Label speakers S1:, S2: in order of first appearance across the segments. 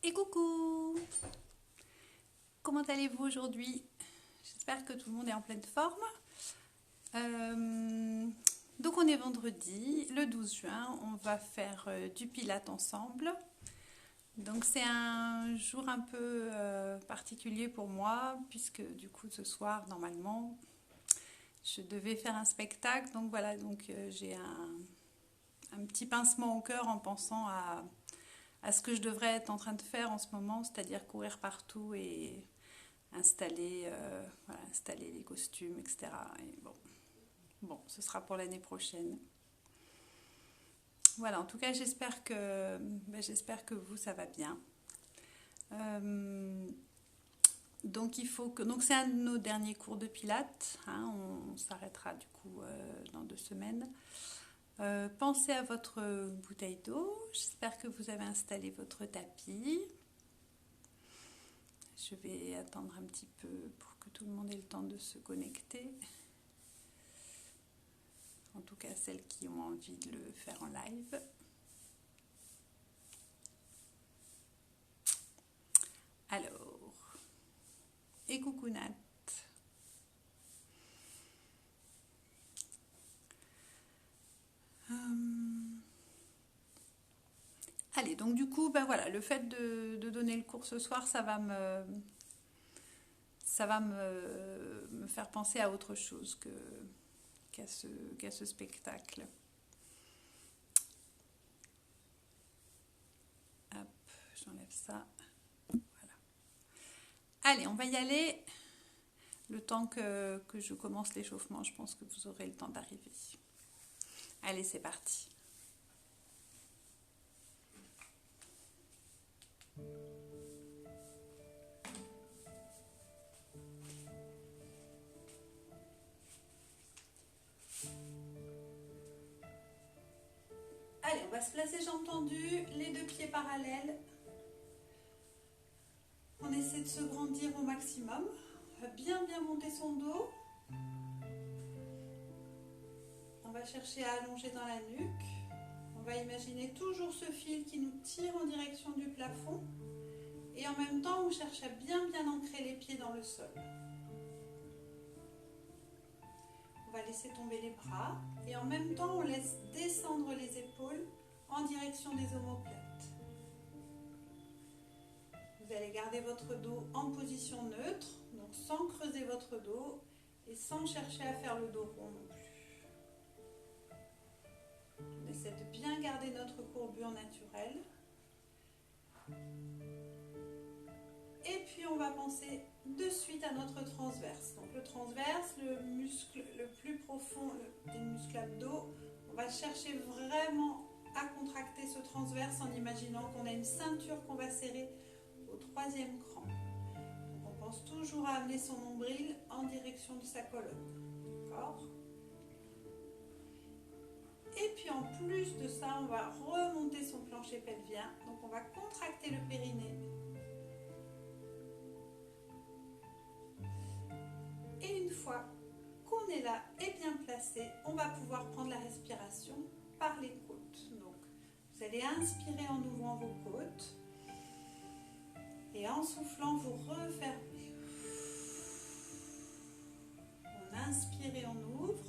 S1: Et coucou! Comment allez-vous aujourd'hui? J'espère que tout le monde est en pleine forme. Donc on est vendredi, le 12 juin, on va faire du pilates ensemble. Donc c'est un jour un peu particulier pour moi, puisque du coup ce soir, normalement, je devais faire un spectacle. Donc voilà, j'ai un petit pincement au cœur en pensant à ce que je devrais être en train de faire en ce moment, c'est-à-dire courir partout et installer les costumes, etc. Et bon, ce sera pour l'année prochaine. Voilà, en tout cas, j'espère que vous, ça va bien. Euh, donc c'est un de nos derniers cours de pilates, hein, on s'arrêtera du coup dans 2 semaines. Pensez à votre bouteille d'eau. J'espère que vous avez installé votre tapis. Je vais attendre un petit peu pour que tout le monde ait le temps de se connecter. En tout cas, celles qui ont envie de le faire en live. Alors, et coucou Nat. Allez, donc du coup, ben voilà, le fait de donner le cours ce soir, ça va me faire penser à autre chose qu'à ce spectacle. Hop, j'enlève ça. Voilà. Allez, on va y aller. Le temps que je commence l'échauffement, je pense que vous aurez le temps d'arriver. Allez, c'est parti. Allez, on va se placer jambes tendues, les deux pieds parallèles. On essaie de se grandir au maximum. On va bien monter son dos. On va chercher à allonger dans la nuque. On va imaginer toujours ce fil qui nous tire en direction du plafond. Et en même temps, on cherche à bien ancrer les pieds dans le sol. On va laisser tomber les bras. Et en même temps, on laisse descendre les épaules en direction des omoplates. Vous allez garder votre dos en position neutre, donc sans creuser votre dos et sans chercher à faire le dos rond non plus. On essaie de bien garder notre courbure naturelle. Et puis on va penser de suite à notre transverse. Donc le transverse, le muscle le plus profond des muscles abdos, on va chercher vraiment à contracter ce transverse en imaginant qu'on a une ceinture qu'on va serrer au 3e cran. Donc on pense toujours à amener son nombril en direction de sa colonne. D'accord ? Et puis en plus de ça, on va remonter son plancher pelvien. Donc on va contracter le périnée. Et une fois qu'on est là et bien placé, on va pouvoir prendre la respiration par les côtes. Donc vous allez inspirer en ouvrant vos côtes. Et en soufflant, vous refermez. On inspire et on ouvre.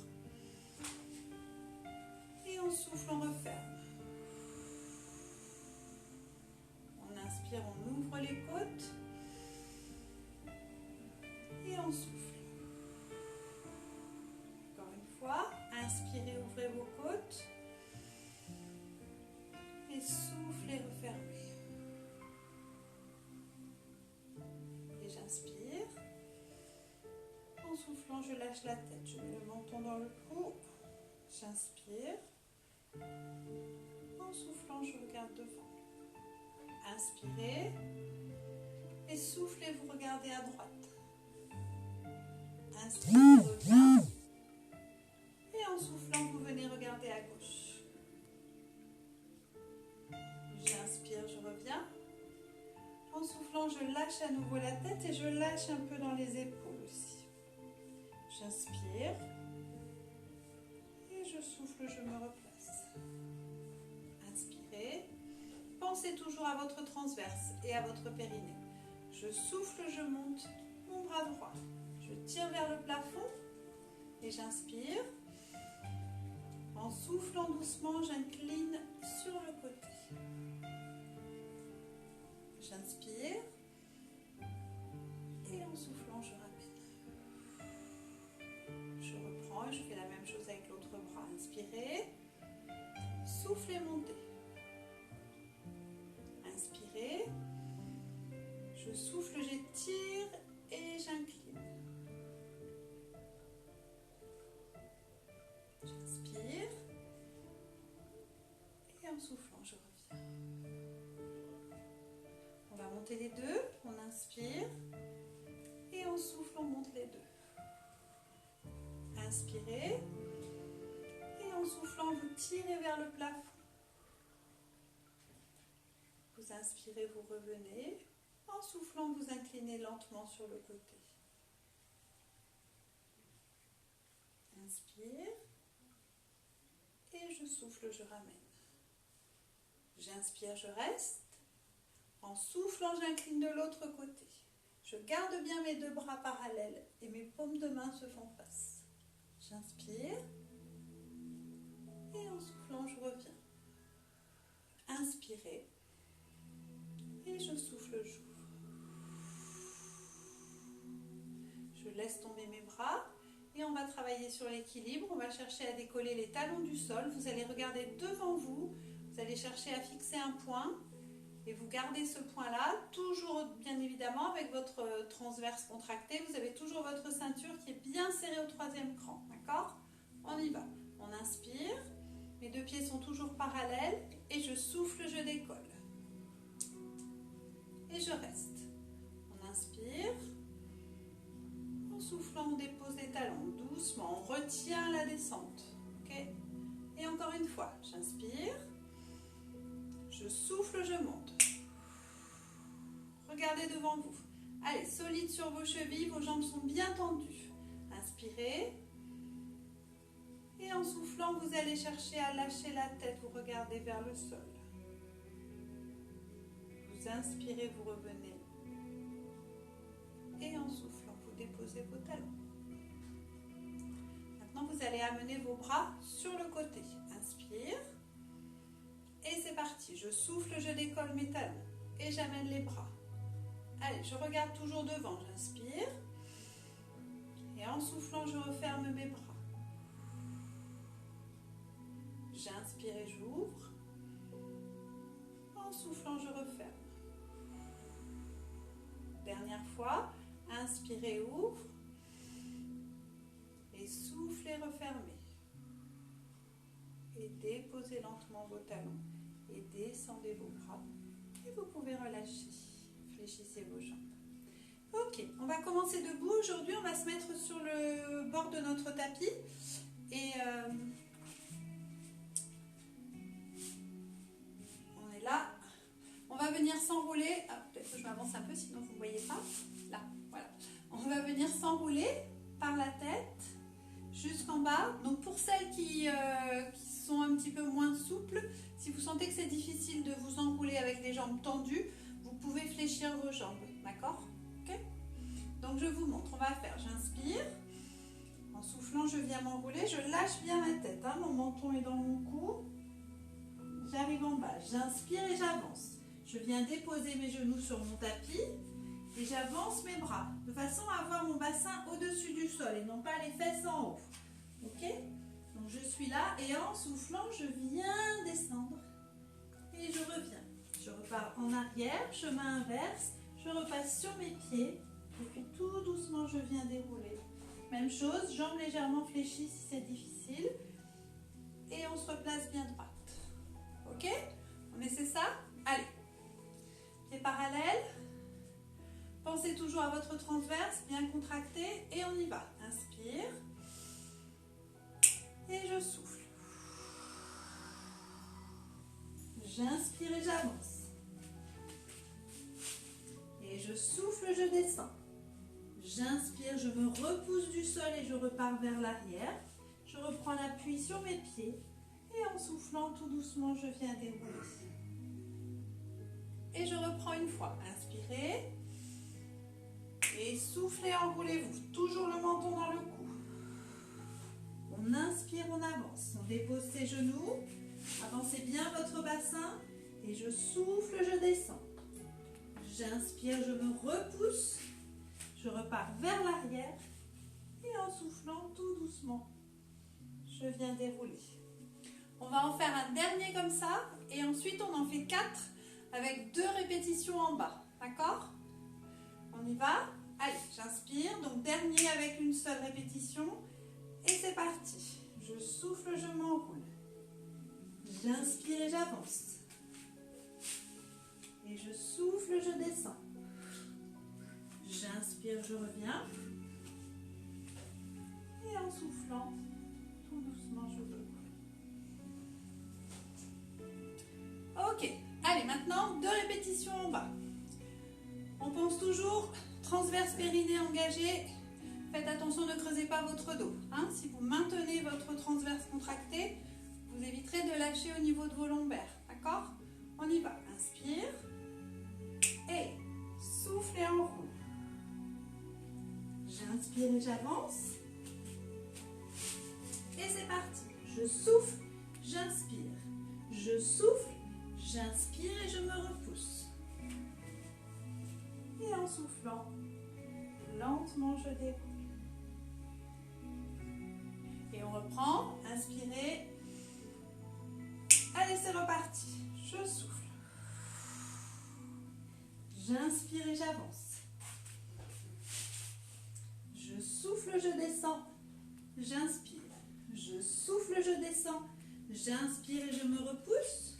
S1: Et on souffle, on referme. On inspire, on ouvre les côtes. Et on souffle. Encore une fois, inspirez, ouvrez vos côtes. Et soufflez, refermez. Et j'inspire. En soufflant, je lâche la tête. Je mets le menton dans le cou. J'inspire. En soufflant, je regarde devant. Inspirez. Et soufflez, vous regardez à droite. Inspirez, revient. Et en soufflant, vous venez regarder à gauche. J'inspire, je reviens. En soufflant, je lâche à nouveau la tête et je lâche un peu dans les épaules aussi. J'inspire. Et je souffle, je me replace. Inspirez. Pensez Pensez toujours à votre transverse et à votre périnée. Je souffle, je monte mon bras droit. Je tire vers le plafond et j'inspire. En soufflant doucement, j'incline sur le côté. J'inspire et en soufflant, je ramène. Je reprends et je fais la même chose avec l'autre bras. Inspirez, soufflez, montez. Inspirez, je souffle, j'étire et j'incline. J'inspire et en soufflant, je reviens. On va monter les deux, on inspire et en souffle, on monte les deux. Inspirez et en soufflant, vous tirez vers le plafond. Vous inspirez, vous revenez. En soufflant, vous inclinez lentement sur le côté. Inspire. Et je souffle, je ramène. J'inspire, je reste. En soufflant, j'incline de l'autre côté. Je garde bien mes deux bras parallèles et mes paumes de main se font face. J'inspire. Et en soufflant, je reviens. Inspirez. Et je souffle, j'ouvre. Je laisse tomber mes bras. Et on va travailler sur l'équilibre. On va chercher à décoller les talons du sol. Vous allez regarder devant vous. Vous allez chercher à fixer un point. Et vous gardez ce point-là. Toujours, bien évidemment, avec votre transverse contracté. Vous avez toujours votre ceinture qui est bien serrée au troisième cran. D'accord? On y va. On inspire. Mes deux pieds sont toujours parallèles. Et je souffle, je décolle. Et je reste. On inspire. En soufflant, on dépose les talons doucement. On retient la descente. Okay? Et encore une fois, j'inspire. Je souffle, je monte. Regardez devant vous. Allez, solide sur vos chevilles. Vos jambes sont bien tendues. Inspirez. Et en soufflant, vous allez chercher à lâcher la tête. Vous regardez vers le sol. Vous inspirez, vous revenez. Et en soufflant, vous déposez vos talons. Maintenant, vous allez amener vos bras sur le côté. Inspire. Et c'est parti. Je souffle, je décolle mes talons. Et j'amène les bras. Allez, je regarde toujours devant. J'inspire. Et en soufflant, je referme mes bras. J'inspire et j'ouvre. En soufflant, je referme. Dernière fois. Inspirez, ouvre. Et soufflez, refermez. Et déposez lentement vos talons. Et descendez vos bras. Et vous pouvez relâcher. Fléchissez vos jambes. Ok, on va commencer debout. Aujourd'hui, on va se mettre sur le bord de notre tapis. Et on est là. On va venir s'enrouler. Ah, peut-être que je m'avance un peu, sinon vous ne voyez pas. Là, voilà. On va venir s'enrouler par la tête jusqu'en bas. Donc pour celles qui sont un petit peu moins souples, si vous sentez que c'est difficile de vous enrouler avec les jambes tendues, vous pouvez fléchir vos jambes. D'accord? Ok? Donc je vous montre. On va faire. J'inspire. En soufflant, je viens m'enrouler. Je lâche bien ma tête. Hein. Mon menton est dans mon cou. J'arrive en bas. J'inspire et j'avance. Je viens déposer mes genoux sur mon tapis et j'avance mes bras de façon à avoir mon bassin au-dessus du sol et non pas les fesses en haut. Ok? Donc je suis là et en soufflant, je viens descendre et je reviens. Je repars en arrière, chemin inverse, je repasse sur mes pieds et puis tout doucement, je viens dérouler. Même chose, jambes légèrement fléchies si c'est difficile et on se replace bien droite. Ok? On essaie ça? Allez. Pieds parallèles. Pensez toujours à votre transverse, bien contracté. Et on y va. Inspire. Et je souffle. J'inspire et j'avance. Et je souffle, je descends. J'inspire, je me repousse du sol et je repars vers l'arrière. Je reprends l'appui sur mes pieds. Et en soufflant tout doucement, je viens dérouler. Et je reprends une fois. Inspirez. Et soufflez, enroulez-vous. Toujours le menton dans le cou. On inspire, on avance. On dépose ses genoux. Avancez bien votre bassin. Et je souffle, je descends. J'inspire, je me repousse. Je repars vers l'arrière. Et en soufflant tout doucement, je viens dérouler. On va en faire un dernier comme ça. Et ensuite, on en fait 4 avec 2 répétitions en bas. D'accord? On y va? Allez, j'inspire. Donc, dernier avec une seule répétition. Et c'est parti. Je souffle, je m'enroule. J'inspire et j'avance. Et je souffle, je descends. J'inspire, je reviens. Et en soufflant, tout doucement, je déroule. Ok, allez, maintenant, 2 répétitions en bas. On pense toujours transverse périnée engagé. Faites attention, ne creusez pas votre dos. Hein. Si vous maintenez votre transverse contracté, vous éviterez de lâcher au niveau de vos lombaires. D'accord? On y va. Inspire. Et souffle et enroule. J'inspire et j'avance. Et c'est parti. Je souffle, j'inspire. Je souffle, j'inspire et je me repousse. Et en soufflant, lentement je déroule. Et on reprend. Inspirez. Allez, c'est reparti. Je souffle. J'inspire et j'avance. Je souffle, je descends. J'inspire. Je souffle, je descends. J'inspire et je me repousse.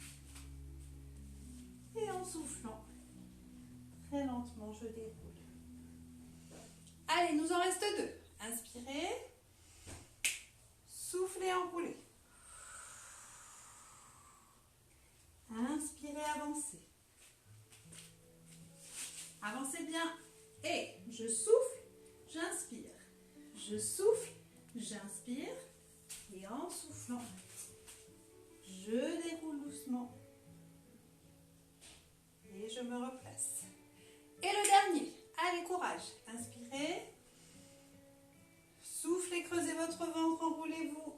S1: Et en soufflant, très lentement, je déroule. Allez, nous en reste 2. Inspirez. Soufflez, enroulez. Inspirez, avancez. Avancez bien. Et je souffle, j'inspire. Je souffle, j'inspire. Et en soufflant, je déroule doucement. Et je me replace. Et le dernier. Allez, courage. Inspirez. Soufflez, creusez votre ventre, enroulez-vous.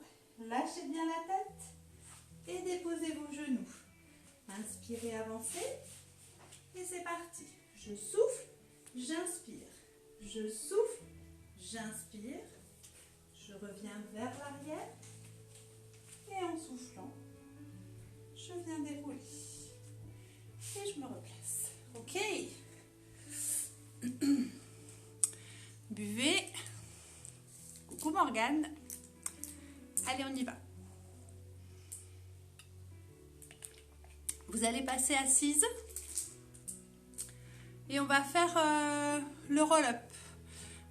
S1: Lâchez bien la tête. Et déposez vos genoux. Inspirez, avancez. Et c'est parti. Je souffle, j'inspire. Je souffle, j'inspire. Je reviens vers l'arrière. Et en soufflant, je viens dérouler. Et je me replace. Ok. Buvez. Coucou Morgane. Allez, on y va. Vous allez passer assise. Et on va faire le roll-up.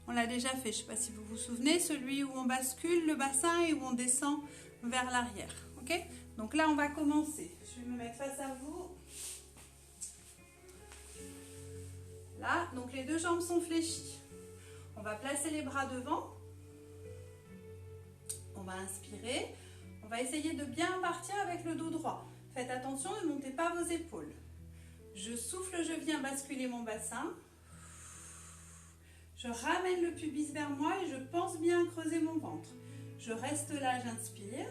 S1: On l'a déjà fait, je ne sais pas si vous vous souvenez, celui où on bascule le bassin et où on descend vers l'arrière. Ok? Donc là, on va commencer. Je vais me mettre face à vous. Là, donc les 2 jambes sont fléchies. On va placer les bras devant. On va inspirer. On va essayer de bien partir avec le dos droit. Faites attention, ne montez pas vos épaules. Je souffle, je viens basculer mon bassin. Je ramène le pubis vers moi et je pense bien creuser mon ventre. Je reste là, j'inspire.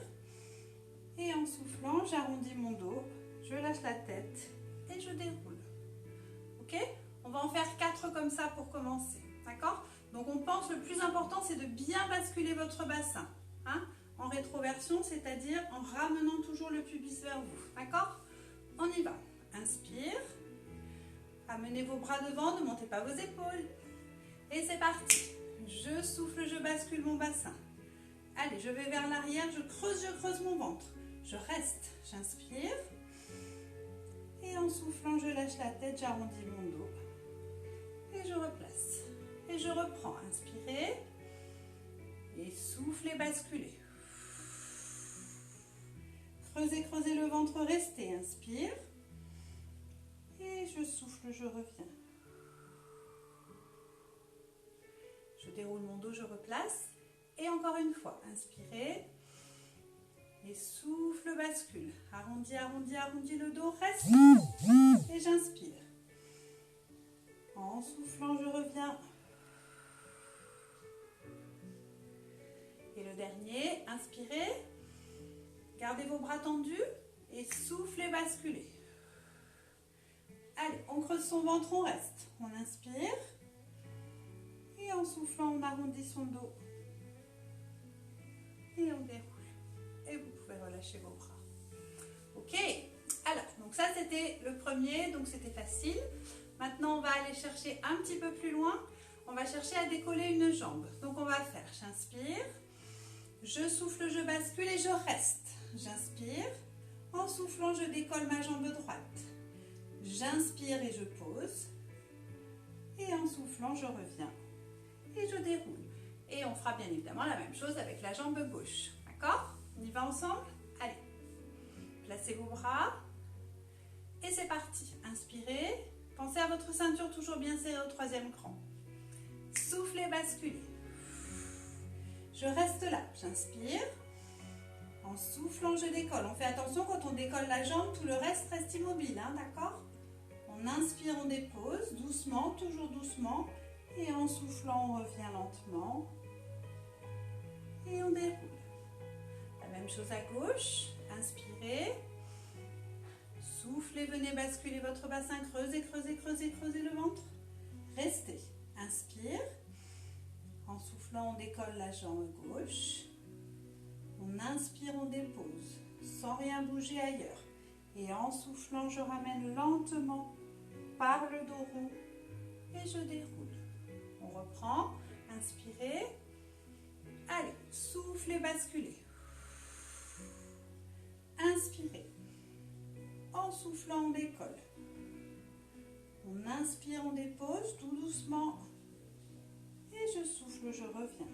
S1: Et en soufflant, j'arrondis mon dos. Je lâche la tête et je déroule. Ok? On va en faire 4 comme ça pour commencer. D'accord? Donc on pense, le plus important, c'est de bien basculer votre bassin. Hein? En rétroversion, c'est-à-dire en ramenant toujours le pubis vers vous. D'accord? On y va. Inspire. Amenez vos bras devant, ne montez pas vos épaules. Et c'est parti. Je souffle, je bascule mon bassin. Allez, je vais vers l'arrière, je creuse mon ventre. Je reste, j'inspire. Et en soufflant, je lâche la tête, j'arrondis mon dos. Et je replace. Et je reprends. Inspirez. Et soufflez, basculez. Creusez le ventre, restez. Inspire. Et je souffle, je reviens. Je déroule mon dos, je replace. Et encore une fois, inspirez. Et souffle, bascule. Arrondis le dos, reste. Et j'inspire. dernier, inspirez. Gardez vos bras tendus et soufflez, basculez. Allez, on creuse son ventre, on reste. On inspire. Et en soufflant, on arrondit son dos. Et on déroule. Et vous pouvez relâcher vos bras. Ok, alors, donc ça c'était le premier, donc c'était facile. Maintenant, on va aller chercher un petit peu plus loin. On va chercher à décoller une jambe. Donc, on va faire, j'inspire, je souffle, je bascule et je reste. J'inspire, en soufflant, je décolle ma jambe droite. J'inspire et je pose. Et en soufflant, je reviens. Et je déroule. Et on fera bien évidemment la même chose avec la jambe gauche. D'accord? On y va ensemble? Allez. Placez vos bras. Et c'est parti. Inspirez. Pensez à votre ceinture toujours bien serrée au troisième cran. Soufflez, basculez. Je reste là. J'inspire. En soufflant, je décolle. On fait attention quand on décolle la jambe, tout le reste reste immobile. Hein, d'accord? On inspire, on dépose. Doucement, toujours doucement. Et en soufflant, on revient lentement. Et on déroule. La même chose à gauche. Inspirez. Soufflez, venez basculer votre bassin. Creusez, creusez, creusez, creusez le ventre. Restez. Inspire. En soufflant, on décolle la jambe gauche. On inspire, on dépose. Sans rien bouger ailleurs. Et en soufflant, je ramène lentement par le dos rond. Et je déroule. On reprend. Inspirez. Allez, soufflez, basculez. Inspirez. En soufflant, on décolle. On inspire, on dépose tout doucement. Et je souffle, je reviens.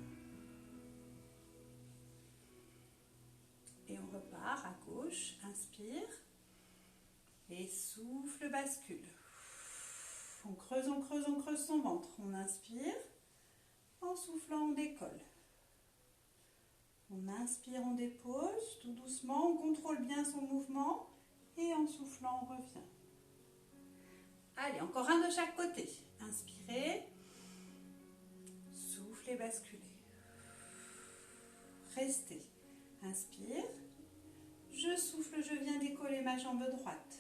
S1: Et on repart à gauche. Inspire. Et souffle, bascule. On creuse, on creuse, on creuse son ventre. On inspire. En soufflant, on décolle. On inspire, on dépose tout doucement. On contrôle bien son mouvement. Et en soufflant, on revient. Allez, encore un de chaque côté. Inspirez. Soufflez, basculez. Restez. Inspire. Je souffle, je viens décoller ma jambe droite.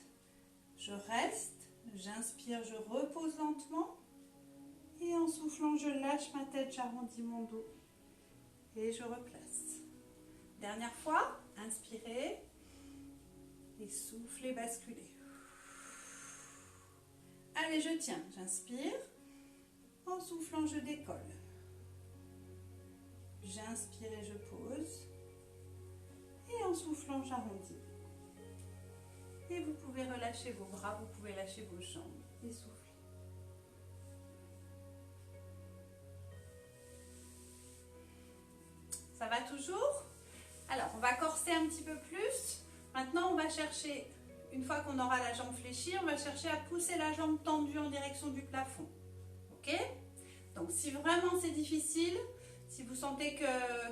S1: Je reste. J'inspire, je repose lentement. Et en soufflant, je lâche ma tête, j'arrondis mon dos. Et je replace. Dernière fois. Inspirez. Et soufflez, basculez. Allez, je tiens. J'inspire. En soufflant, je décolle. J'inspire et je pose. Et en soufflant, j'arrondis. Et vous pouvez relâcher vos bras, vous pouvez lâcher vos jambes. Et souffler. Ça va toujours? Alors, on va corser un petit peu plus. Maintenant, on va chercher, une fois qu'on aura la jambe fléchie, on va chercher à pousser la jambe tendue en direction du plafond. Ok? Donc, si vraiment c'est difficile, si vous sentez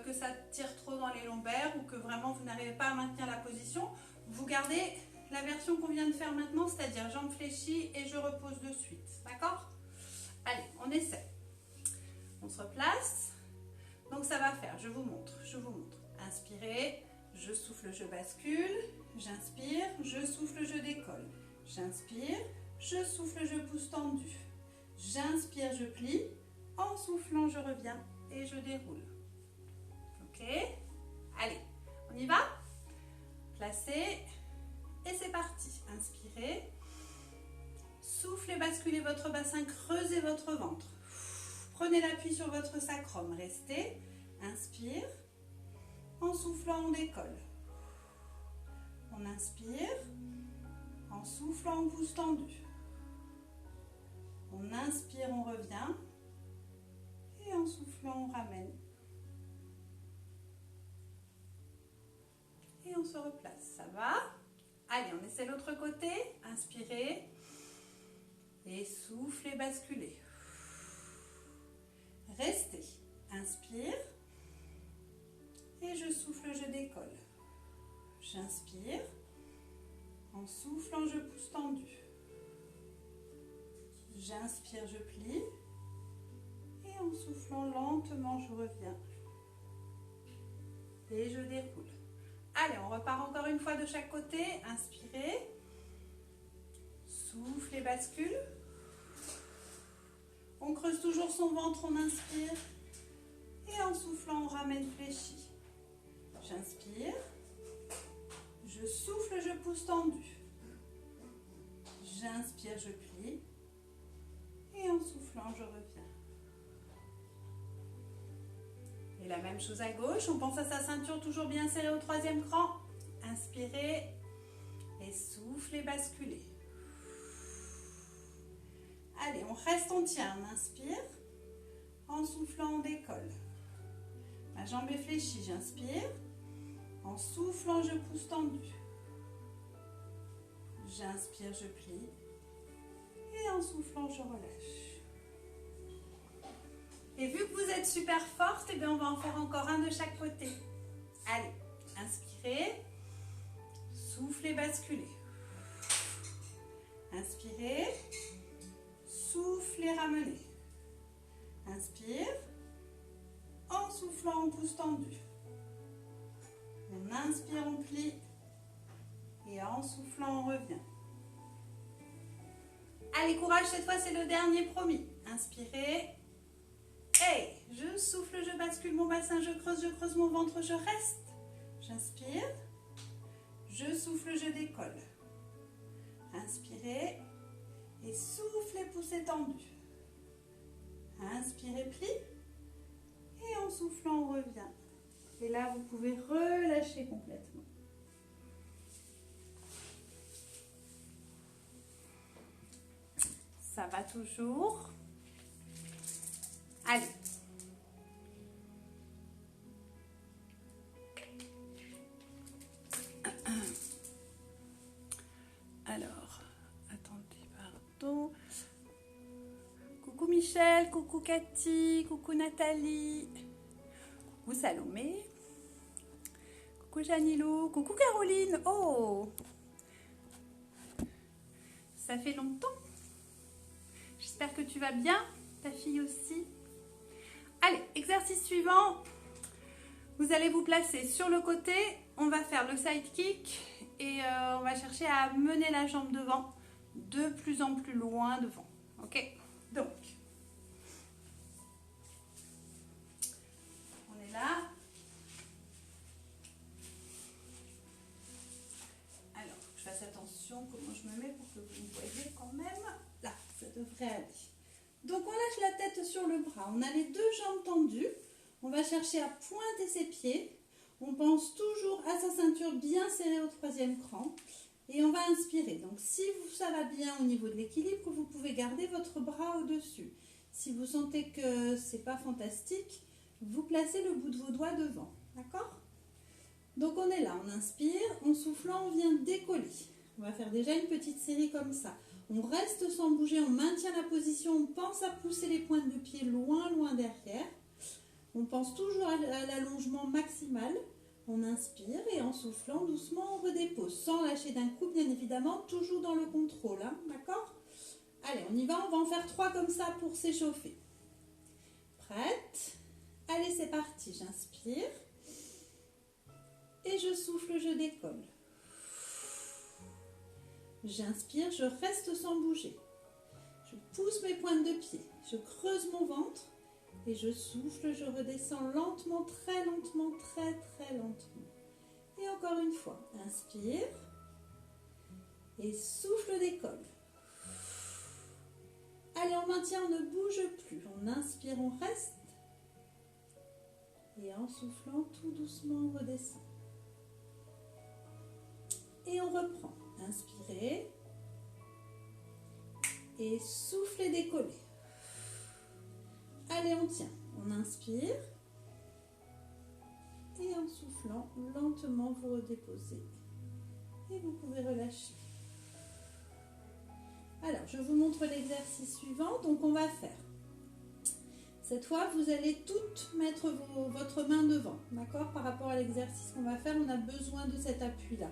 S1: que ça tire trop dans les lombaires ou que vraiment vous n'arrivez pas à maintenir la position, vous gardez la version qu'on vient de faire maintenant, c'est-à-dire jambe fléchie et je repose de suite. D'accord? Allez, on essaie. On se replace. Donc, ça va faire, je vous montre. Inspirez. Je souffle, je bascule, j'inspire, je souffle, je décolle. J'inspire, je souffle, je pousse tendu. J'inspire, je plie. En soufflant, je reviens et je déroule. Ok? Allez, on y va? Placez et c'est parti. Inspirez. Soufflez, basculez votre bassin, creusez votre ventre. Prenez l'appui sur votre sacrum. Restez. Inspire. En soufflant, on décolle. On inspire. En soufflant, on pousse tendu. On inspire, on revient. Et en soufflant, on ramène. Et on se replace. Ça va? Allez, on essaie l'autre côté. Inspirez. Et soufflez, basculez. Restez. Inspire. Et je souffle, je décolle. J'inspire. En soufflant, je pousse tendu. J'inspire, je plie. Et en soufflant lentement, je reviens. Et je déroule. Allez, on repart encore une fois de chaque côté. Inspirez. Souffle et bascule. On creuse toujours son ventre, on inspire. Et en soufflant, on ramène fléchi. J'inspire. Je souffle, je pousse tendu. J'inspire, je plie. Et en soufflant, je reviens. Et la même chose à gauche. On pense à sa ceinture toujours bien serrée au troisième cran. Inspirez. Et souffle et basculez. Allez, on reste, on tient. On inspire. En soufflant, on décolle. Ma jambe est fléchie, j'inspire. En soufflant, je pousse tendu. J'inspire, je plie. Et en soufflant, je relâche. Et vu que vous êtes super forte, eh bien on va en faire encore un de chaque côté. Allez, inspirez. Soufflez, basculez. Inspirez. Soufflez, ramenez. Inspire. En soufflant, on pousse tendu. On inspire, on plie. Et en soufflant, on revient. Allez, courage, cette fois, c'est le dernier, promis. Inspirez. Et je souffle, je bascule mon bassin, je creuse mon ventre, je reste. J'inspire. Je souffle, je décolle. Inspirez. Et soufflez, poussez tendu. Inspirez, plie. Et en soufflant, on revient. Et là, vous pouvez relâcher complètement. Ça va toujours. Allez. Alors, attendez, pardon. Coucou Michel, coucou Cathy, coucou Nathalie, coucou Salomé, coucou Janilou, coucou Caroline. Oh, ça fait longtemps. J'espère que tu vas bien, ta fille aussi. Allez, exercice suivant. Vous allez vous placer sur le côté. On va faire le side kick et on va chercher à mener la jambe devant de plus en plus loin devant. Ok, donc on est là. Alors, je fasse attention comment je me mets pour que vous me voyez quand même. Là, ça devrait aller. Donc on lâche la tête sur le bras. On a les deux jambes tendues. On va chercher à pointer ses pieds. On pense toujours à sa ceinture bien serrée au troisième cran. Et on va inspirer. Donc si ça va bien au niveau de l'équilibre, vous pouvez garder votre bras au-dessus. Si vous sentez que c'est pas fantastique, vous placez le bout de vos doigts devant. D'accord? Donc on est là, on inspire, en soufflant, on vient décoller. On va faire déjà une petite série comme ça. On reste sans bouger, on maintient la position, on pense à pousser les pointes de pied loin, loin derrière. On pense toujours à l'allongement maximal. On inspire et en soufflant doucement, on redépose. Sans lâcher d'un coup, bien évidemment, toujours dans le contrôle. Hein, d'accord? Allez, on y va, on va en faire 3 comme ça pour s'échauffer. Prête? Allez, c'est parti. J'inspire. Et je souffle, je décolle. J'inspire, je reste sans bouger. Je pousse mes pointes de pied. Je creuse mon ventre. Et je souffle, je redescends lentement, très lentement, très très lentement. Et encore une fois, inspire. Et souffle, décolle. Allez, on maintient, on ne bouge plus. On inspire, on reste. Et en soufflant, tout doucement, on redescend. Et on reprend. Inspirez. Et soufflez, décollez. Allez, on tient. On inspire. Et en soufflant, lentement, vous redéposez. Et vous pouvez relâcher. Alors, je vous montre l'exercice suivant. Donc, on va faire. Cette fois, vous allez toutes mettre votre main devant. D'accord? Par rapport à l'exercice qu'on va faire, on a besoin de cet appui-là.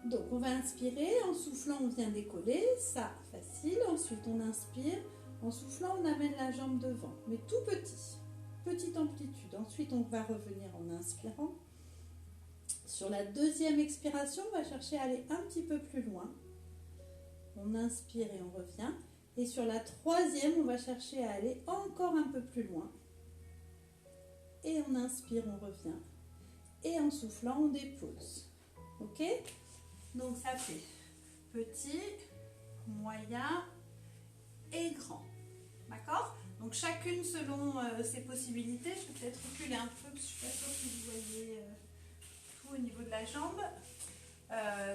S1: Donc, on va inspirer. En soufflant, on vient décoller. Ça, facile. Ensuite, on inspire. En soufflant, on amène la jambe devant, mais tout petit. Petite amplitude. Ensuite, on va revenir en inspirant. Sur la deuxième expiration, on va chercher à aller un petit peu plus loin. On inspire et on revient. Et sur la troisième, on va chercher à aller encore un peu plus loin. Et on inspire, on revient. Et en soufflant, on dépose. Ok? Donc ça fait petit, moyen et grand. D'accord? Donc chacune selon ses possibilités. Je vais peut-être reculer un peu parce que je ne suis pas sûre que vous voyez tout au niveau de la jambe.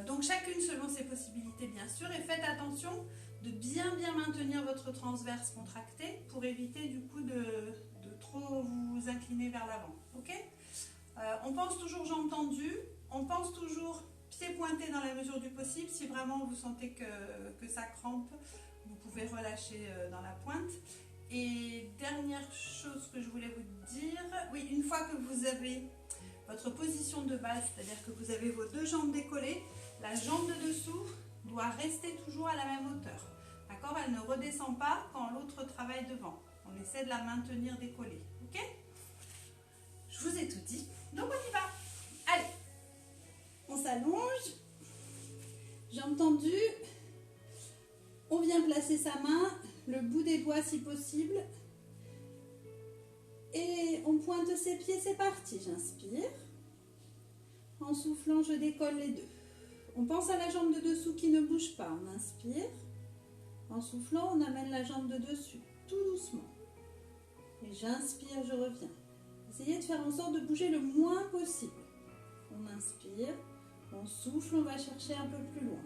S1: Donc chacune selon ses possibilités bien sûr. Et faites attention de bien maintenir votre transverse contracté pour éviter du coup de trop vous incliner vers l'avant. Ok? On pense toujours jambes tendues. On pense toujours pieds pointés dans la mesure du possible. Si vraiment vous sentez que ça crampe, vous pouvez relâcher dans la pointe. Et dernière chose que je voulais vous dire, oui, une fois que vous avez votre position de base, c'est-à-dire que vous avez vos deux jambes décollées, la jambe de dessous doit rester toujours à la même hauteur. D'accord? Elle ne redescend pas quand l'autre travaille devant. On essaie de la maintenir décollée. Ok? Je vous ai tout dit. Donc on y va. Allez, on s'allonge, jambes tendues. On vient placer sa main, le bout des doigts si possible. Et on pointe ses pieds, c'est parti. J'inspire. En soufflant, je décolle les deux. On pense à la jambe de dessous qui ne bouge pas. On inspire. En soufflant, on amène la jambe de dessus, tout doucement. Et j'inspire, je reviens. Essayez de faire en sorte de bouger le moins possible. On inspire. On souffle, on va chercher un peu plus loin.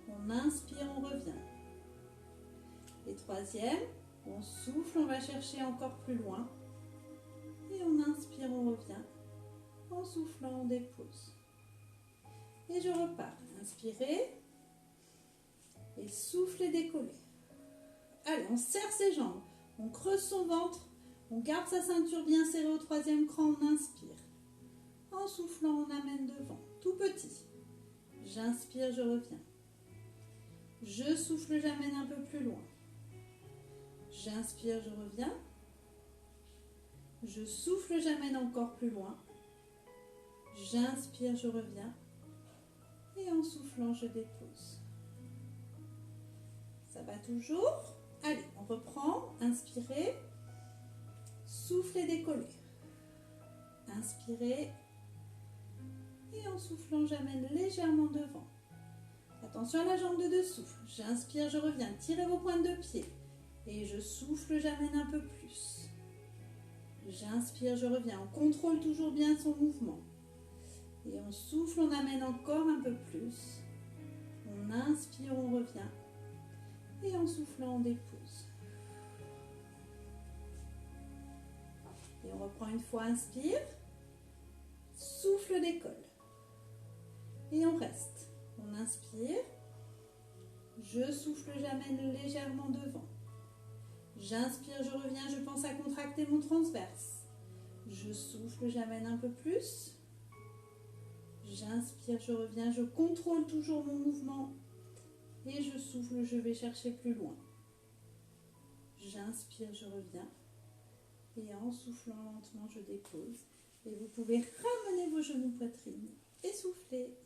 S1: On inspire, on revient. Et troisième, on souffle, on va chercher encore plus loin. Et on inspire, on revient. En soufflant, on dépose. Et je repars. Inspirez. Et soufflez, décollez. Allez, on serre ses jambes. On creuse son ventre. On garde sa ceinture bien serrée au troisième cran. On inspire. En soufflant, on amène devant. Tout petit. J'inspire, je reviens. Je souffle, j'amène un peu plus loin. J'inspire, je reviens. Je souffle, j'amène encore plus loin. J'inspire, je reviens. Et en soufflant, je dépose. Ça va toujours? Allez, on reprend. Inspirez. Soufflez, décollez. Inspirez. Et en soufflant, j'amène légèrement devant. Attention à la jambe de dessous. J'inspire, je reviens. Tirez vos pointes de pied. Et je souffle, j'amène un peu plus. J'inspire, je reviens. On contrôle toujours bien son mouvement. Et on souffle, on amène encore un peu plus. On inspire, on revient. Et en soufflant, on dépose. Et on reprend une fois, inspire. Souffle, décolle. Et on reste. On inspire. Je souffle, j'amène légèrement devant. J'inspire, je reviens, je pense à contracter mon transverse. Je souffle, j'amène un peu plus. J'inspire, je reviens, je contrôle toujours mon mouvement. Et je souffle, je vais chercher plus loin. J'inspire, je reviens. Et en soufflant lentement, je dépose. Et vous pouvez ramener vos genoux poitrine et souffler.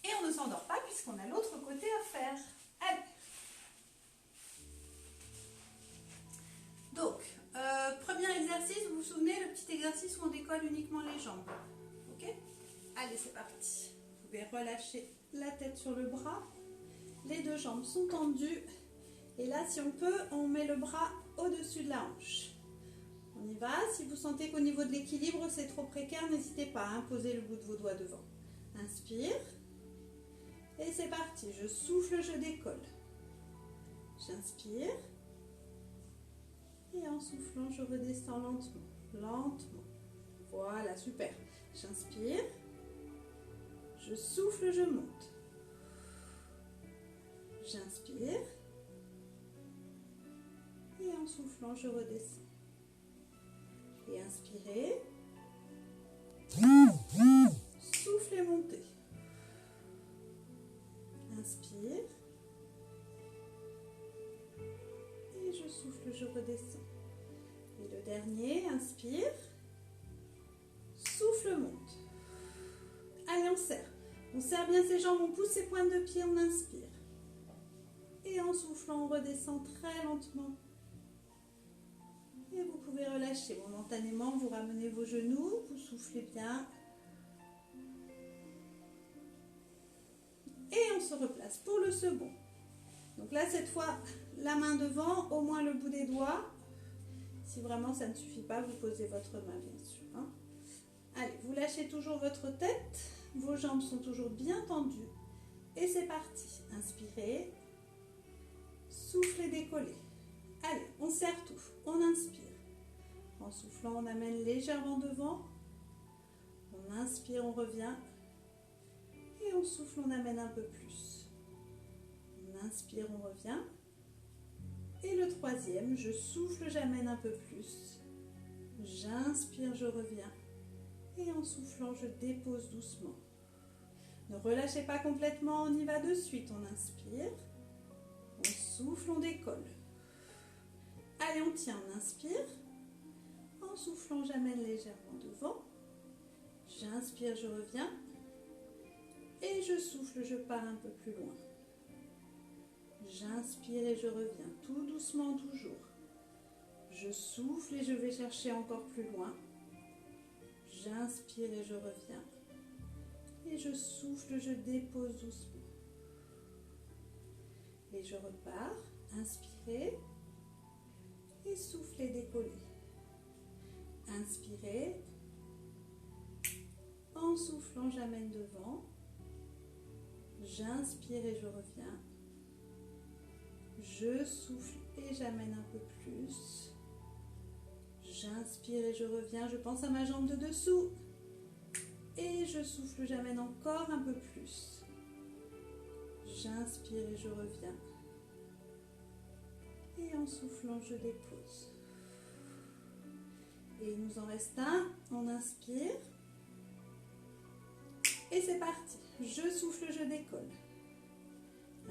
S1: Et on ne s'endort pas puisqu'on a l'autre côté à faire. Allez. Donc, premier exercice, vous vous souvenez, le petit exercice où on décolle uniquement les jambes. Ok? Allez, c'est parti. Vous pouvez relâcher la tête sur le bras. Les deux jambes sont tendues. Et là, si on peut, on met le bras au-dessus de la hanche. On y va. Si vous sentez qu'au niveau de l'équilibre, c'est trop précaire, n'hésitez pas à poser le bout de vos doigts devant. Inspire. Et c'est parti. Je souffle, je décolle. J'inspire. Et en soufflant, je redescends lentement. Lentement. Voilà, super. J'inspire. Je souffle, je monte. J'inspire. Et en soufflant, je redescends. Et inspirez. Soufflez, montez. Inspire. dernier, inspire. Souffle, monte. Allez, on serre. On serre bien ses jambes, on pousse ses pointes de pied, on inspire. Et en soufflant, on redescend très lentement. Et vous pouvez relâcher momentanément, vous ramenez vos genoux, vous soufflez bien. Et on se replace pour le second. Donc là, cette fois, la main devant, au moins le bout des doigts. Si vraiment ça ne suffit pas, vous posez votre main, bien sûr. Hein. Allez, vous lâchez toujours votre tête. Vos jambes sont toujours bien tendues. Et c'est parti. Inspirez. Soufflez, décollez. Allez, on serre tout. On inspire. En soufflant, on amène légèrement devant. On inspire, on revient. Et on souffle, on amène un peu plus. On inspire, on revient. Et le troisième, je souffle, j'amène un peu plus. J'inspire, je reviens. Et en soufflant, je dépose doucement. Ne relâchez pas complètement, on y va de suite. On inspire. On souffle, on décolle. Allez, on tient, on inspire. En soufflant, j'amène légèrement devant. J'inspire, je reviens. Et je souffle, je pars un peu plus loin. J'inspire et je reviens, tout doucement toujours. Je souffle et je vais chercher encore plus loin. J'inspire et je reviens. Et je souffle, je dépose doucement. Et je repars. Inspirez. Et soufflez, décollez. Inspirez. En soufflant, j'amène devant. J'inspire et je reviens. Je souffle et j'amène un peu plus. J'inspire et je reviens. Je pense à ma jambe de dessous. Et je souffle, j'amène encore un peu plus. J'inspire et je reviens. Et en soufflant, je dépose. Et il nous en reste un. On inspire. Et c'est parti. Je souffle, je décolle.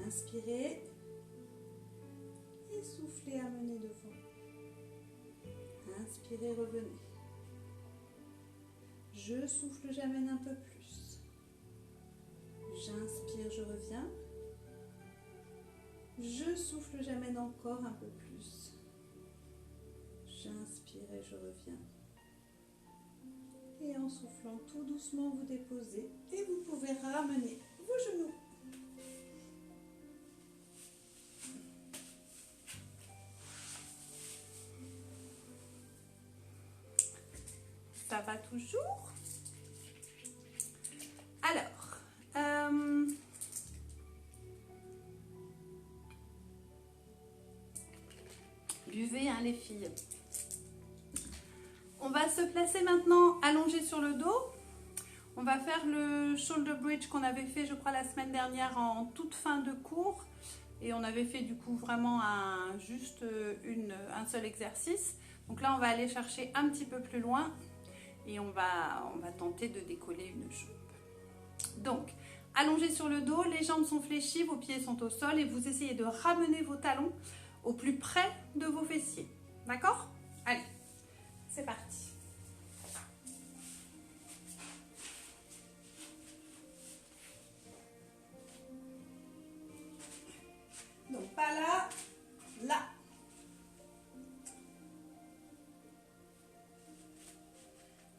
S1: Inspirez. Et soufflez, amenez devant. Inspirez, revenez. Je souffle, j'amène un peu plus. J'inspire, je reviens. Je souffle, j'amène encore un peu plus. J'inspire et je reviens. Et en soufflant tout doucement, vous déposez et vous pouvez ramener vos genoux. Ça va toujours? Alors, buvez, hein, les filles. On va se placer maintenant allongé sur le dos. On va faire le shoulder bridge qu'on avait fait, je crois, la semaine dernière en toute fin de cours. Et on avait fait du coup vraiment juste un seul exercice. Donc là, on va aller chercher un petit peu plus loin. Et on va tenter de décoller une jambe. Donc, allongé sur le dos, les jambes sont fléchies, vos pieds sont au sol et vous essayez de ramener vos talons au plus près de vos fessiers. D'accord? Allez, c'est parti. Donc, pas là, là.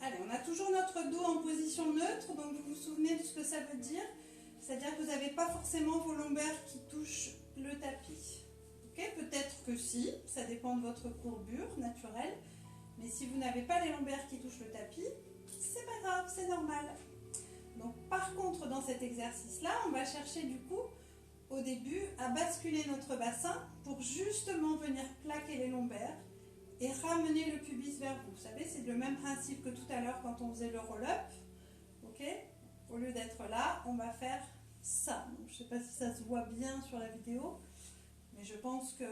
S1: Allez, on a toujours notre dos en position neutre, donc vous vous souvenez de ce que ça veut dire. C'est-à-dire que vous n'avez pas forcément vos lombaires qui touchent le tapis. Okay, peut-être que si, ça dépend de votre courbure naturelle. Mais si vous n'avez pas les lombaires qui touchent le tapis, c'est pas grave, c'est normal. Donc par contre, dans cet exercice-là, on va chercher du coup, au début, à basculer notre bassin pour justement venir plaquer les lombaires et ramener le pubis vers vous. Vous savez, c'est le même principe que tout à l'heure quand on faisait le roll-up. Okay, au lieu d'être là, on va faire ça. Donc, je ne sais pas si ça se voit bien sur la vidéo, mais je pense que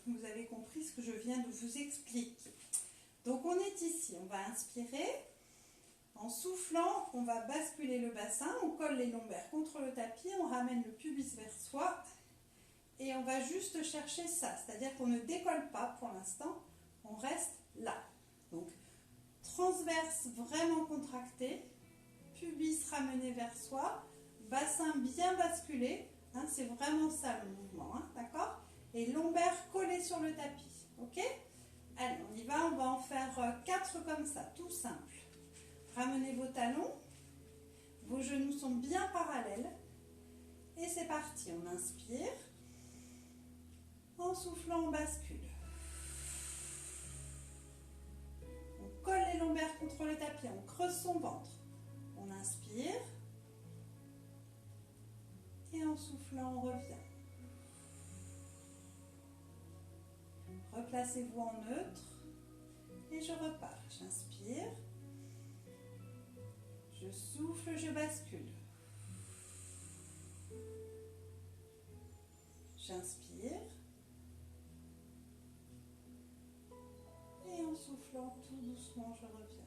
S1: vous avez compris ce que je viens de vous expliquer. Donc on est ici, on va inspirer. En soufflant, on va basculer le bassin, on colle les lombaires contre le tapis, on ramène le pubis vers soi et on va juste chercher ça. C'est-à-dire qu'on ne décolle pas pour l'instant, on reste là. Donc, transverse vraiment contracté, pubis ramené vers soi, bassin bien basculé, hein, c'est vraiment ça le mouvement, hein, d'accord? Et lombaire collé sur le tapis, ok? Allez, on y va, on va en faire 4 comme ça, tout simple. Ramenez vos talons, vos genoux sont bien parallèles, et c'est parti, on inspire, en soufflant on bascule. On colle les lombaires contre le tapis, on creuse son ventre. On inspire. Et en soufflant, on revient. Replacez-vous en neutre. Et je repars. J'inspire. Je souffle, je bascule. J'inspire. Et en soufflant tout doucement, je reviens.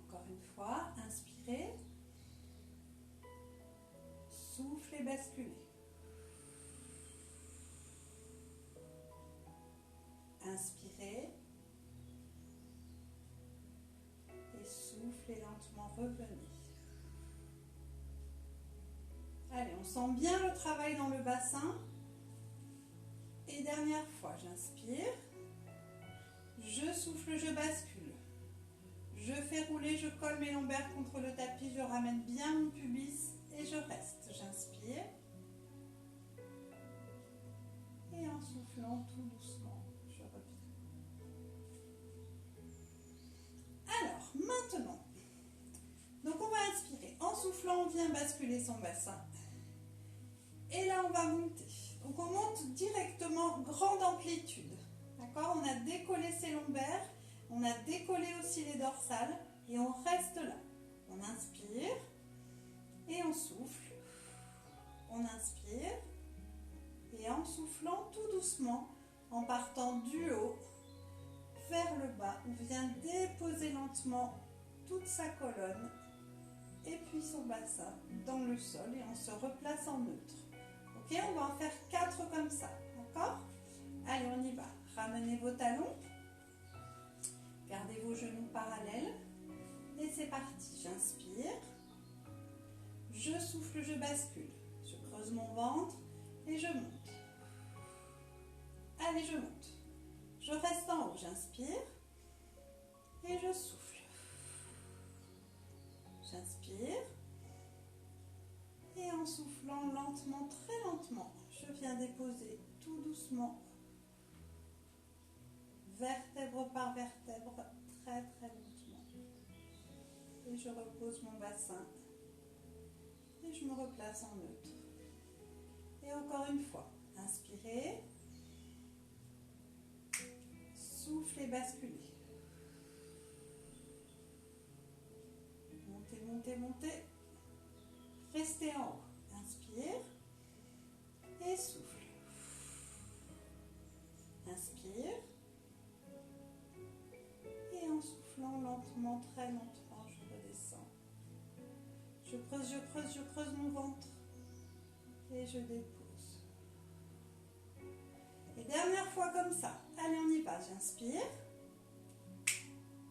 S1: Encore une fois, inspirez. Soufflez et basculez. Inspirez. Et soufflez lentement, revenez. Allez, on sent bien le travail dans le bassin. Et dernière fois, j'inspire. Je souffle, je bascule. Je fais rouler, je colle mes lombaires contre le tapis, je ramène bien mon pubis et je reste. J'inspire. Et en soufflant tout doucement, je reviens. Alors, maintenant, donc on va inspirer. En soufflant, on vient basculer son bassin. Et là, on va monter. Donc on monte directement, grande amplitude. D'accord? On a décollé ses lombaires. On a décollé aussi les dorsales et on reste là. On inspire et on souffle. On inspire et en soufflant tout doucement, en partant du haut vers le bas, on vient déposer lentement toute sa colonne et puis son bassin dans le sol et on se replace en neutre. Ok, on va en faire 4 comme ça. D'accord? Allez, on y va. Ramenez vos talons. Gardez vos genoux parallèles. Et c'est parti. J'inspire. Je souffle, je bascule. Je creuse mon ventre et je monte. Allez, je monte. Je reste en haut. J'inspire. Et je souffle. J'inspire. Et en soufflant lentement, très lentement, je viens déposer tout doucement, vertèbre par vertèbre, très très lentement. Et je repose mon bassin et je me replace en neutre. Et encore une fois, inspirez, soufflez, basculez. Montez, montez, montez. Restez en haut. Inspire et souffle. Inspire. Et en soufflant lentement, très lentement, je redescends. Je creuse mon ventre. Et je dépose. Et dernière fois comme ça. Allez, on y va. J'inspire.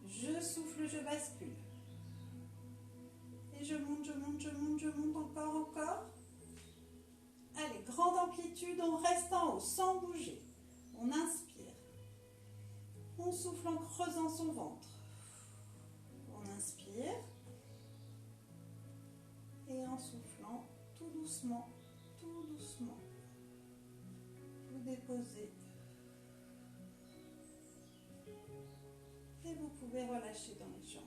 S1: Je souffle, je bascule. Et je monte, je monte, je monte, je monte, encore. Allez, grande amplitude, on reste en haut sans bouger. On inspire. On souffle en creusant son ventre. On inspire. Et en soufflant, tout doucement, vous déposez. Et vous pouvez relâcher dans les jambes.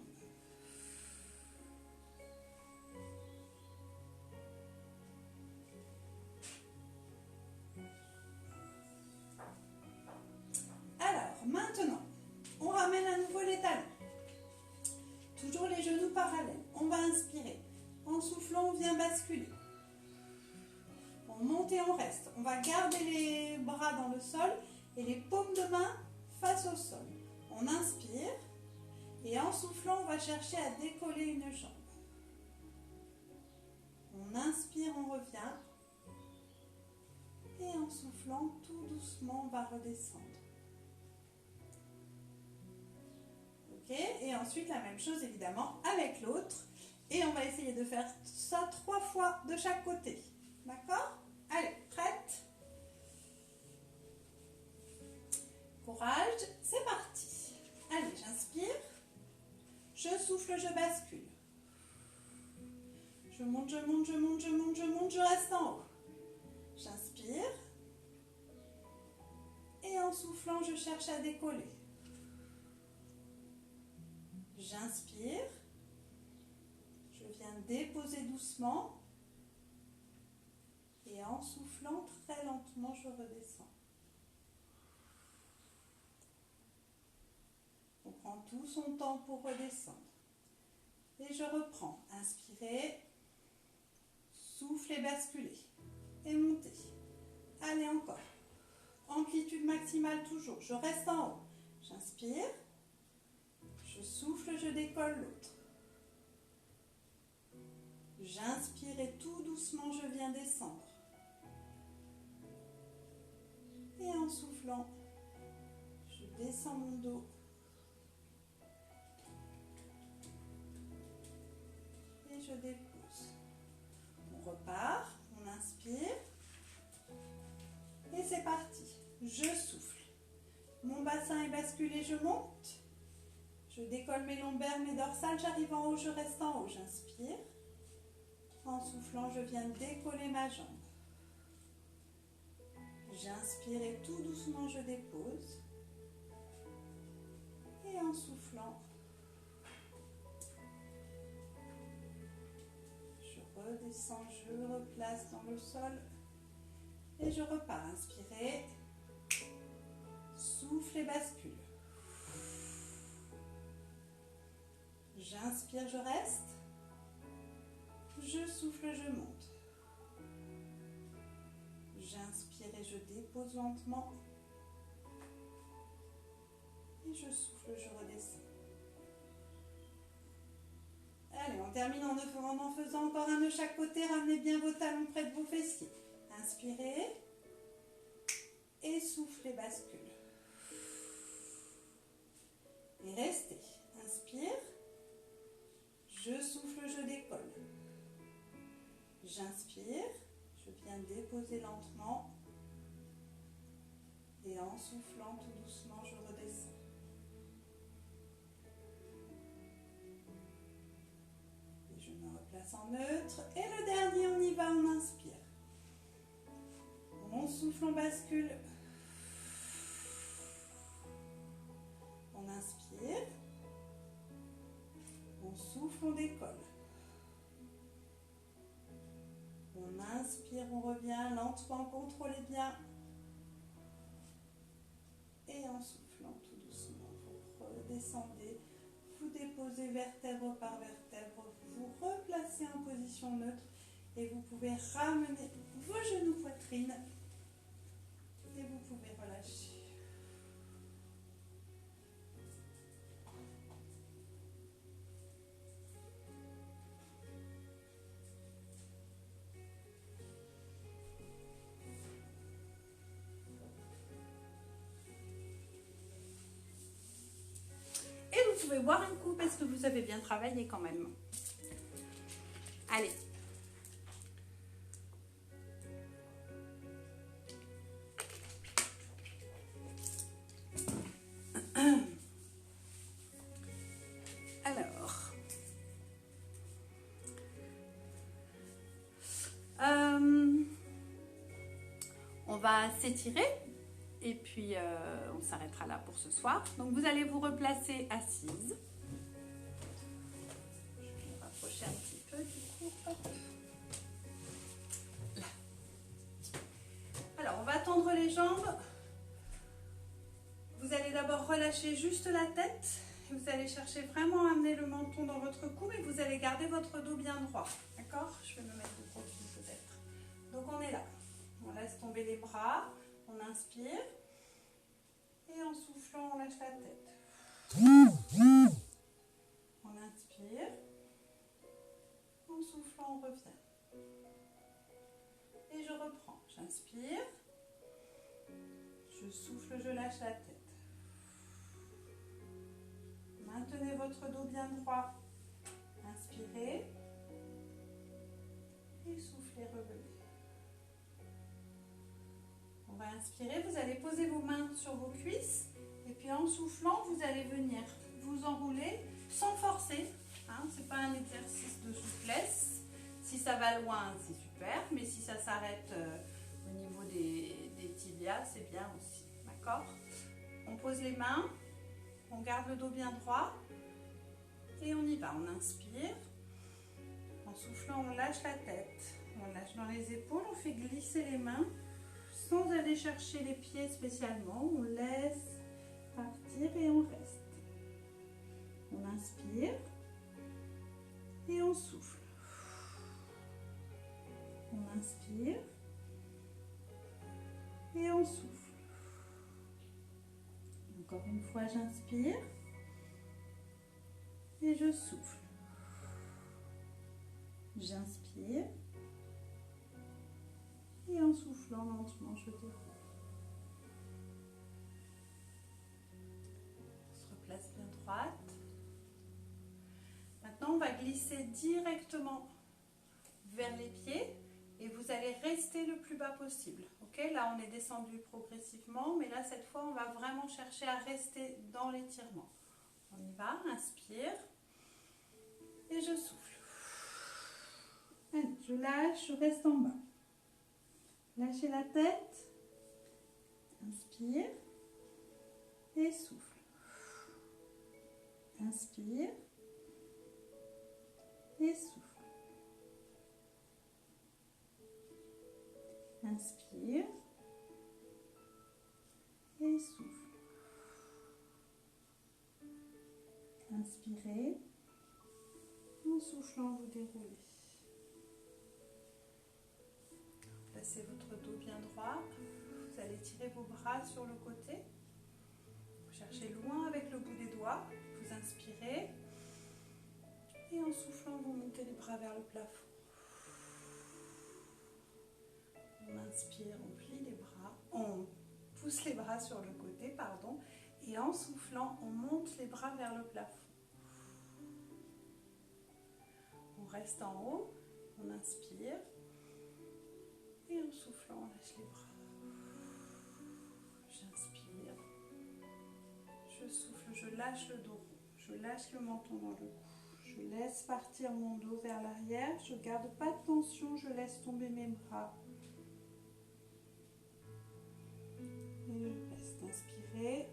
S1: Maintenant, on ramène à nouveau les talons. Toujours les genoux parallèles. On va inspirer. En soufflant, on vient basculer. On monte et on reste. On va garder les bras dans le sol et les paumes de main face au sol. On inspire et en soufflant, on va chercher à décoller une jambe. On inspire, on revient Et en soufflant, tout doucement, on va redescendre. Ok, et ensuite la même chose évidemment avec l'autre. Et on va essayer de faire ça 3 fois de chaque côté. D'accord? Allez, prête? Courage, c'est parti. Allez, j'inspire. Je souffle, je bascule. Je monte, je monte, je monte, je monte, je monte, je reste en haut. J'inspire. Et en soufflant, je cherche à décoller. J'inspire. Je viens déposer doucement. Et en soufflant très lentement, je redescends. On prend tout son temps pour redescendre. Et je reprends. Inspirez. Soufflez, basculez. Et montez. Allez encore. Amplitude maximale toujours. Je reste en haut. J'inspire. Je souffle, je décolle l'autre. J'inspire et tout doucement, je viens descendre. Et en soufflant, je descends mon dos. Et je dépose. On repart, on inspire. Et c'est parti. Je souffle. Mon bassin est basculé, je monte. Je décolle mes lombaires, mes dorsales, j'arrive en haut, je reste en haut. J'inspire. En soufflant, je viens décoller ma jambe. J'inspire et tout doucement, je dépose. Et en soufflant, je redescends, je replace dans le sol. Et je repars. Inspirez. Souffle et bascule. J'inspire, je reste. Je souffle, je monte. J'inspire et je dépose lentement. Et je souffle, je redescends. Allez, on termine en faisant encore un de chaque côté. Ramenez bien vos talons près de vos fessiers. Inspirez. Et soufflez, bascule. Et restez. Inspire. Je souffle, je décolle. J'inspire. Je viens déposer lentement. Et en soufflant tout doucement, je redescends. Et je me replace en neutre. Et le dernier, on y va, on inspire. On souffle, on bascule. On inspire. On souffle, on décolle. On inspire, on revient lentement, contrôlez bien. Et en soufflant tout doucement, vous redescendez, vous déposez vertèbre par vertèbre, vous replacez en position neutre et vous pouvez ramener vos genoux poitrine et vous pouvez relâcher. Vous pouvez boire un coup parce que vous avez bien travaillé quand même. Allez. Alors. On va s'étirer. Et puis, on s'arrêtera là pour ce soir. Donc, vous allez vous replacer assise. Je vais me rapprocher un petit peu du coup. Hop. Là. Alors, on va tendre les jambes. Vous allez d'abord relâcher juste la tête. Vous allez chercher vraiment à amener le menton dans votre cou et vous allez garder votre dos bien droit. D'accord? Je vais me mettre de profil peut-être. Donc, on est là. On laisse tomber les bras. On inspire. Et en soufflant, on lâche la tête. On inspire. En soufflant, on revient. Et je reprends. J'inspire. Je souffle, je lâche la tête. Maintenez votre dos bien droit. Inspirez. Et soufflez, revenez. On va inspirer, vous allez poser vos mains sur vos cuisses. Et puis en soufflant, vous allez venir vous enrouler sans forcer. Hein, ce n'est pas un exercice de souplesse. Si ça va loin, c'est super. Mais si ça s'arrête au niveau des tibias, c'est bien aussi. D'accord? On pose les mains. On garde le dos bien droit. Et on y va. On inspire. En soufflant, on lâche la tête. On lâche dans les épaules. On fait glisser les mains sans aller chercher les pieds spécialement. On laisse partir et on reste. On inspire et on souffle. On inspire et on souffle. Encore une fois, j'inspire et je souffle. J'inspire et en soufflant lentement, je déroule. On se replace bien droite. Maintenant, on va glisser directement vers les pieds et vous allez rester le plus bas possible. Ok, là, on est descendu progressivement, mais là, cette fois, on va vraiment chercher à rester dans l'étirement. On y va, inspire et je souffle. Allez, je lâche, je reste en bas. Lâchez la tête, inspire et souffle. Inspire et souffle. Inspire et souffle. Inspirez. En soufflant, vous déroulez. Placez votre dos bien droit. Vous allez tirer vos bras sur le côté. Vous cherchez loin avec le bout des doigts. Vous inspirez. Et en soufflant, vous montez les bras vers le plafond. On inspire, on plie les bras. On pousse les bras sur le côté, pardon. Et en soufflant, on monte les bras vers le plafond. On reste en haut. On inspire. Et en soufflant, on lâche les bras. J'inspire. Je souffle, je lâche le dos. Je lâche le menton dans le cou. Je laisse partir mon dos vers l'arrière. Je ne garde pas de tension. Je laisse tomber mes bras. Et je reste. Inspirez.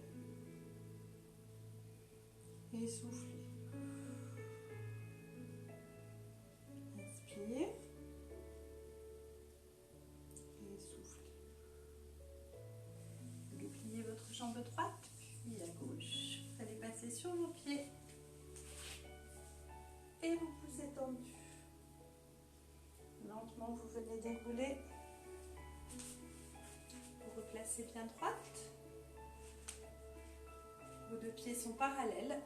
S1: Et soufflez. Inspire. Votre jambe droite, puis à gauche. Vous allez passer sur vos pieds et vous poussez tendu. Lentement, vous venez dérouler. Vous replacez bien droite. Vos deux pieds sont parallèles.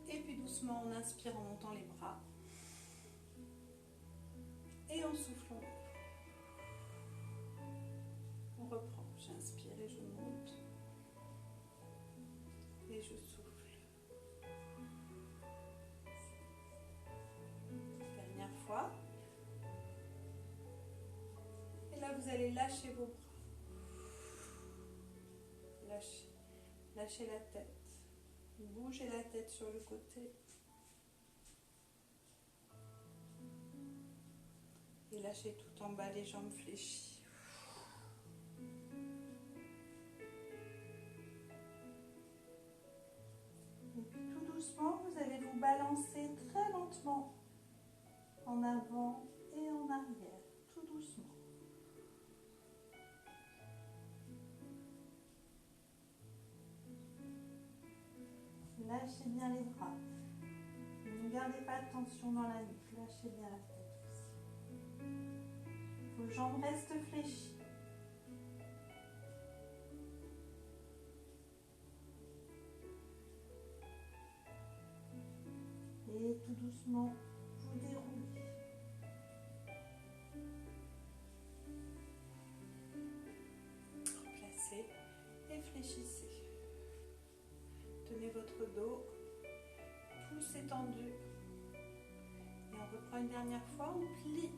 S1: Et puis doucement, on inspire en montant les bras. Et en soufflant. On reprend, j'inspire et je monte et je souffle. Dernière fois. Et là, vous allez lâcher vos bras. Lâchez. Lâchez la tête. Bougez la tête sur le côté. Et lâchez tout en bas les jambes fléchies. Et puis tout doucement, vous allez vous balancer très lentement en avant et en arrière, tout doucement. Lâchez bien les bras. Ne gardez pas de tension dans la nuque. Lâchez bien la tête aussi. Vos jambes restent fléchies. Et tout doucement, vous déroulez. réfléchissez. Tenez votre dos, pouce étendu. Et on reprend une dernière fois, on plie.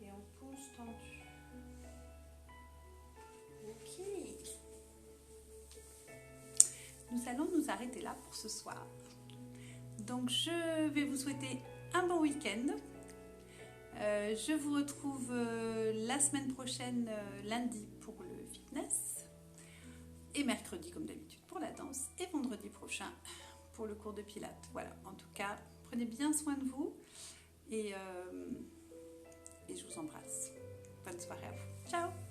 S1: Et on pousse tendu. Ok. Nous allons nous arrêter là pour ce soir. Donc je vais vous souhaiter un bon week-end. Je vous retrouve la semaine prochaine, lundi pour le fitness. Et mercredi comme d'habitude pour la danse. Et vendredi prochain pour le cours de pilates. Voilà, en tout cas, prenez bien soin de vous. Et je vous embrasse. Bonne soirée à vous. Ciao!